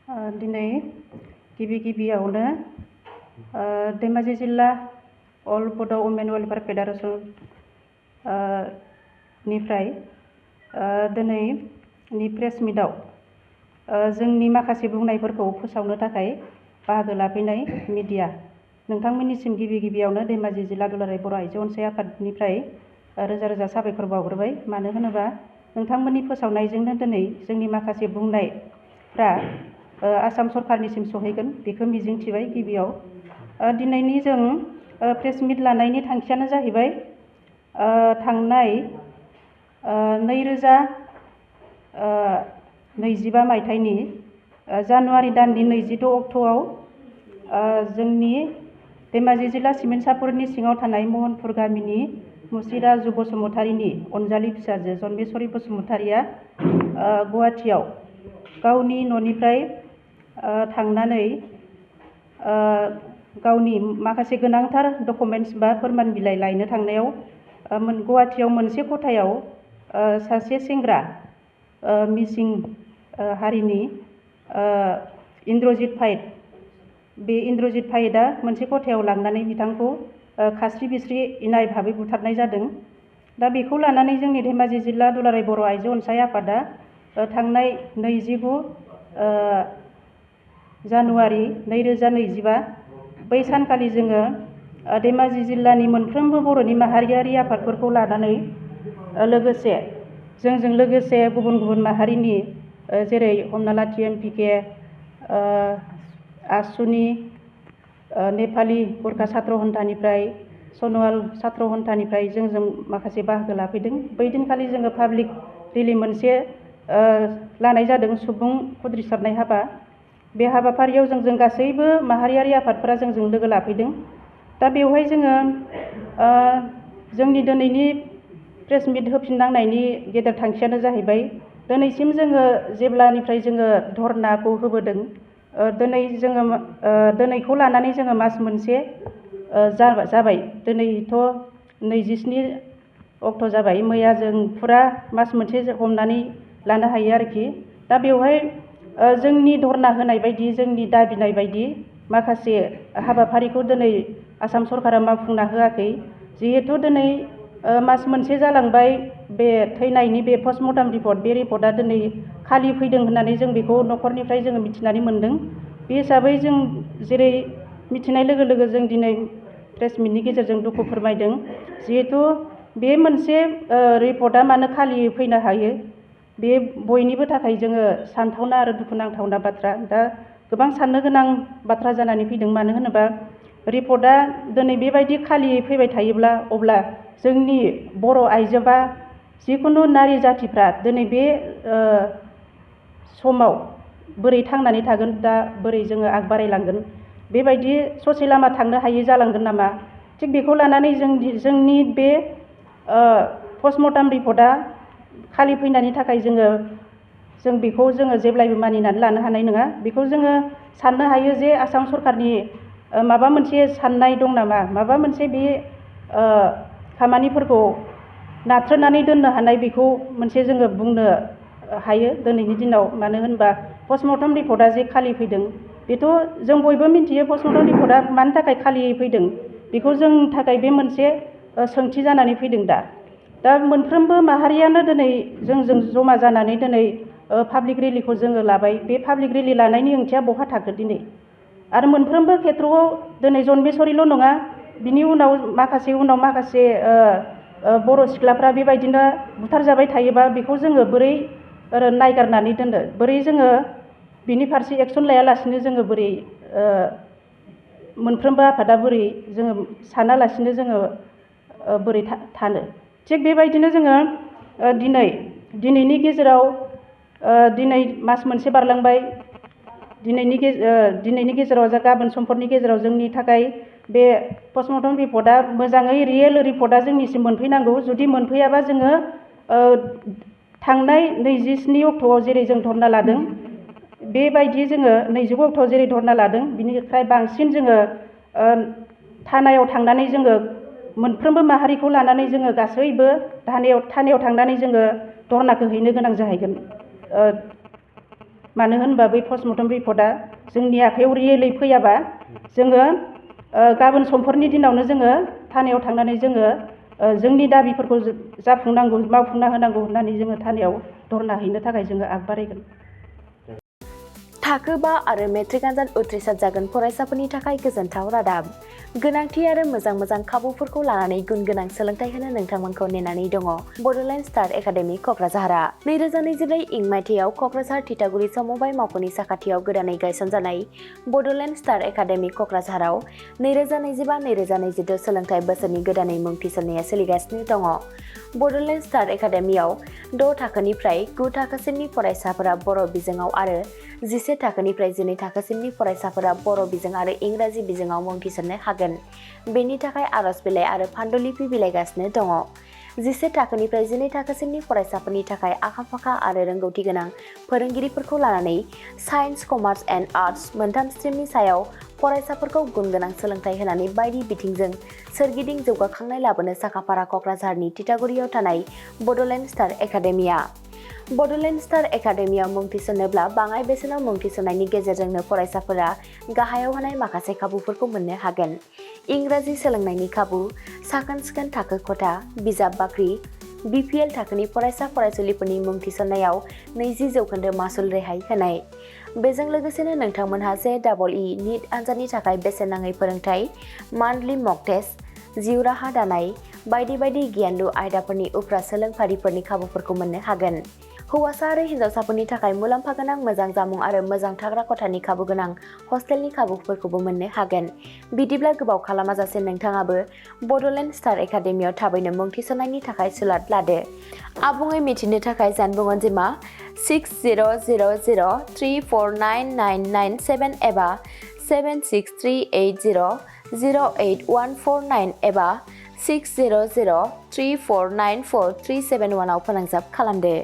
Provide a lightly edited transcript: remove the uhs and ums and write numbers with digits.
दिनै गिबियावनो धेमाजि जिल्ला अल बड' वुमेन वेलफेयार फेडारेसन निफ्राय दिनैनि प्रेस मिटआव जोंनि माखासे बुंनायफोरखौ फोसावनो थाखाय बाहागो लाफैनाय मिडिया नोंथांमोननिसिम गिबियावनो धेमाजि जिल्ला दुलाराय बर' आइजो अनसाय आफादनिफ्राय रोजा रोजा साबायखर बावग्रोबाय। मानो होनोबा नोंथांमोननि फोसावनायजोंनो दिनै जोंनि माखासे बुंनायफ्रा आसाम सरकारनिसिम सहैगोन बेखौ मिजिंथिबाय। गिबियाव दिनैनि जों प्रेस मिट लानायनि थांखियानो जाहैबाय थांनाय 2025 मायथाइनि जानुवारि दाननि 26 अक्ट'आव जोंनि धेमाजि जिल्ला सिमेन्सापुरनि सिङाव थानाय महनपुर गामिनि मुसिराजु बसुमतारीनि अनजालि फिसाजो जन्मेश्वरी बसुमतारीया गुवाहाटियाव गावनि न'निफ्राय थांनानै गावनि माखासे गोनांथार डकुमेन्ट्स बा फोरमान बिलाइ लायनो थांनायाव गुवाहाटियाव मोनसे खथायाव सासे सेंग्रा मिसिं हारिनि इन्द्रजित पाइट बे इन्द्रजित पाइटआ मोनसे खथायाव लांनानै बिथांखौ खास्रि बिस्रि इनाय भाबै बुथारनाय जादों। दा बेखौ लानानै जोंनि धेमाजि जिल्ला दुलाराय बर' आइजो अनसाय आफादा थांनाय 29 जानुवारि 2025 बै सानखालि जोङो धेमाजि जिल्लानि मोनफ्रोमबो बर'नि माहारियारि आफादफोरखौ लानानै लोगोसे जोंजों लोगोसे गुबुन गुबुन माहारिनि जेरै हमना ला TMPK आसुनि नेपालि गुरखा सात्र हन्थानिफ्राय सनवाल सात्र हन्थानिफ्राय जों माखासे बाहागो लाफैदों। बै दिनखालि जोङो पाब्लिक रिलि मोनसे लानाय जादों सुबुं उद्रिसारनाय हाबा। बे हाबाफारियाव जों गासैबो माहारियारि आफादफोरा जोंजों लोगो लाफैदों। दा बेवहाय जोङो जोंनि दिनैनि प्रेस मिट होफिननांनायनि गेदेर थांखियानो जाहैबाय दिनैसिम जोङो जेब्लानिफ्राय जोङो धरनाखौ होबोदों दिनैखौ लानानै जोङो मास मोनसे जाबाय। दिनैथ' 27 अक्ट' जाबाय। मैया जों फुरा मास मोनसे हमनानै लानो हायो आरोखि। दा बेवहाय जोंनि धरना होनाय बायदि जोंनि दाबिनाय बायदि माखासे हाबाफारिखौ दिनै आसाम सरकारा मावफुंना होआखै। जिहेथु दिनै मास मोनसे जालांबाय बे थैनायनि बे पस्टमर्टम रिपर्ट बे रिपर्टआ दिनै खालि फैदों होननानै जों बेखौ न'खरनिफ्राय जोङो मिथिनानै मोनदों। बे हिसाबै जों जेरै मिथिनाय लोगो लोगो जों दिनै प्रेस मिटनि गेजेरजों दुखु फोरमायदों। जिहेथु बे मोनसे रिपर्टआ मानो खालियै फैनो हायो बे बयनिबो थाखाय जोङो सानथावना आरो दुखुनांथावना बाथ्रा। दा गोबां साननो गोनां बाथ्रा जानानै फैदों। मानो होनोबा रिपर्टआ दिनै बेबायदि खालियै फैबाय थायोब्ला अब्ला जोंनि बर' आइजो बा जिखुनु नारि जाथिफ्रा दिनै बे समाव बोरै थांनानै थागोन, दा बोरै जोङो आग बारायलांगोन, बेबायदि ससे लामा थांनो हायै जालांगोन नामा। थिग बेखौ लानानै जोंनि बे पस्टमर्टम रिपर्टआ खालि फैनायनि थाखाय जों बेखौ जेब्लायबो मानिनानै लानो हानाय नङा। बेखौ जोङो साननो हायो जे आसाम सरकारनि माबा मोनसे साननाय दं नामा, माबा मोनसे बे खामानिफोरखौ नाथ्रोदनानै दोननो हानाय बेखौ मोनसे जोङो बुंनो हायो दिनैनि दिनाव। मानो होनबा पस्टमर्टम रिपर्टआ जे खालि फैदों बेथ' जों बयबो मिथियो पस्टमर्टम रिपर्टआ मानि थाखाय खालियै फैदों। बेखौ जोंनि थाखाय बे मोनसे सोंथि जानानै फैदों। दा मोनफ्रोमबो माहारियानो दिनै जोंजों जमा जानानै दिनै पाब्लिक रिलिखौ जोङो लाबाय। बे पाब्लिक रिलि लानायनि ओंथिया बहा थाखो दिनै आरो मोनफ्रोमबो खेथ्रआव दिनै जन्मेश्वरील' नङा, बिनि उनाव माखासे बर' सिख्लाफ्रा बेबायदिनो बुथारजाबाय थायोबा बेखौ जोङो बोरै नायगारनानै दोननो, बोरै जोङो बिनि फारसे एक्सन लायालासिनो जोङो बोरै मोनफ्रोमबो आफादा बोरै जोङो सानालासिनो जोङो बोरै थानो। थिग बेबायदिनो जोङो दिनैनि गेजेराव दिनै मास मोनसे बारलांबाय। दिनैनि गेजेराव गाबोन समफोरनि गेजेराव जोंनि थाखाय बे पस्टमर्टम रिपर्टआ मोजाङै रियेल रिपर्टआ जोंनिसिम मोनफैनांगौ। जुदि मोनफैयाबा जोङो थांनाय 27 अक्ट'आव जेरै जों धरना लादों बेबायदि जोङो 29 अक्ट'आव जेरै धरना लादों बिनिफ्राय बांसिन जोङो थानायाव थांनानै जोङो मोनफ्रोमबो माहारिखौ लानानै जोङो गासैबो थानायाव थांनानै जोङो धरनाखौ हैनो गोनां जाहैगोन। मानो होनबा बै पस्टमर्टम रिपर्टआ जोंनि आखायाव रियेलै फैयाबा जोङो गाबोन समफोरनि दिनावनो जोङो थानायाव थांनानै जोङो जोंनि दाबिफोरखौ जाफुंनांगौ मावफुंना होनांगौ होननानै जोङो थानायाव धरना हैनो थाखाय जोङो आग बारायगोन। थाखो 5 आरो मेट्रिक आनजाद उथ्रिसार जागोन फरायसाफोरनि थाखाय गोजोनथाव रादाब। गोनांथि आरो मोजां खाबुफोरखौ लानानै गुन गोनां सोलोंथाइ होनो नोंथांमोनखौ नेनानै दङ बड'लेण्ड स्टार एकाडेमि क'क्राझारआ। 2024 इं मायथाइयाव क'क्राझार थिथागुरि समबाय मावख'नि साखाथियाव गोदानै गायसनजानाय बड'लेण्ड स्टार एकाडेमि क'क्राझारआव 2025-2026 सोलोंथाइ बोसोरनि गोदानै मुं थिसननाया सोलिगासिनो दङ। बड'लेण्ड स्टार एकाडेमियाव 6 थाखोनिफ्राय 9 थाखोसिमनि फरायसाफोरा बर' बिजोङाव आरो 11 थाखोनिफ्राय 12 थाखोसिमनि फरायसाफोरा बर' बिजों आरो इंराजि बिजोङाव मुं थिसननो हागोन। बेनि थाखाय आर'ज बिलाइ आरो फान्डुलिपि बिलाइगासिनो दङ। 11 थाखोनिफ्राय 12 थाखोसिमनि फरायसाफोरनि थाखाय आखा-फाखा आरो रोंगौथि गोनां फोरोंगिरिफोरखौ लानानै साइन्स, कमार्स एन्ड आर्टस मोनथाम स्ट्रिमनि सायाव फरायसाफोरखौ गुन गोनां सोलोंथाइ होनानै बायदि बिथिंजों सोरगिदिं जौगाखांनाय लाबोनो साखाफारा क'क्राझारनि थिथागुरियाव थानाय Bodoland Star Academia. Bodoland Star एकाडेमियाव मुं थिसननोब्ला बाङाइ बेसेनाव मुं थिसननायनि गेजेरजोंनो फरायसाफोरा गाहायाव होनाय माखासे खाबुफोरखौ मोननो हागोन। इंराजि सोलोंनायनि खाबु, साखोन-सिखोन थाखो खथा, बिजाब बाख्रि, BPL थाखोनि फरायसा फरायसुलिफोरनि मुं थिसननायाव 20% मासुल रेहाय होनाय। बेजों लोगोसेनो नोंथांमोनहा JEE नीट आनजादनि थाखाय बेसेन नाङै फोरोंथाय, मान्थलि मक टेस्ट, जिउ राहा दानाय बायदि गियानलु आयदाफोरनि उफ्रा सोलोंफारिफोरनि खाबुफोरखौ मोननो हागोन। हौवासा आरो हिन्जावसाफोरनि थाखाय मुलाम्फा गोनां मोजां जामुं आरो मोजां थाग्रा खथानि खाबु गोनां हस्टेलनि खाबुफोरखौबो मोननो हागोन। बिदिब्ला गोबाव खालामाजासे नोंथाङाबो बड'लेण्ड स्टार एकाडेमियाव थाबैनो मुं थिसननायनि थाखाय सुलाद लादो। आबुङै मिथिनो थाखाय जानबुं अनजिमा 6000349997 एबा 7638008149 एबा 6003494371 आव फोनांजाब खालामदो।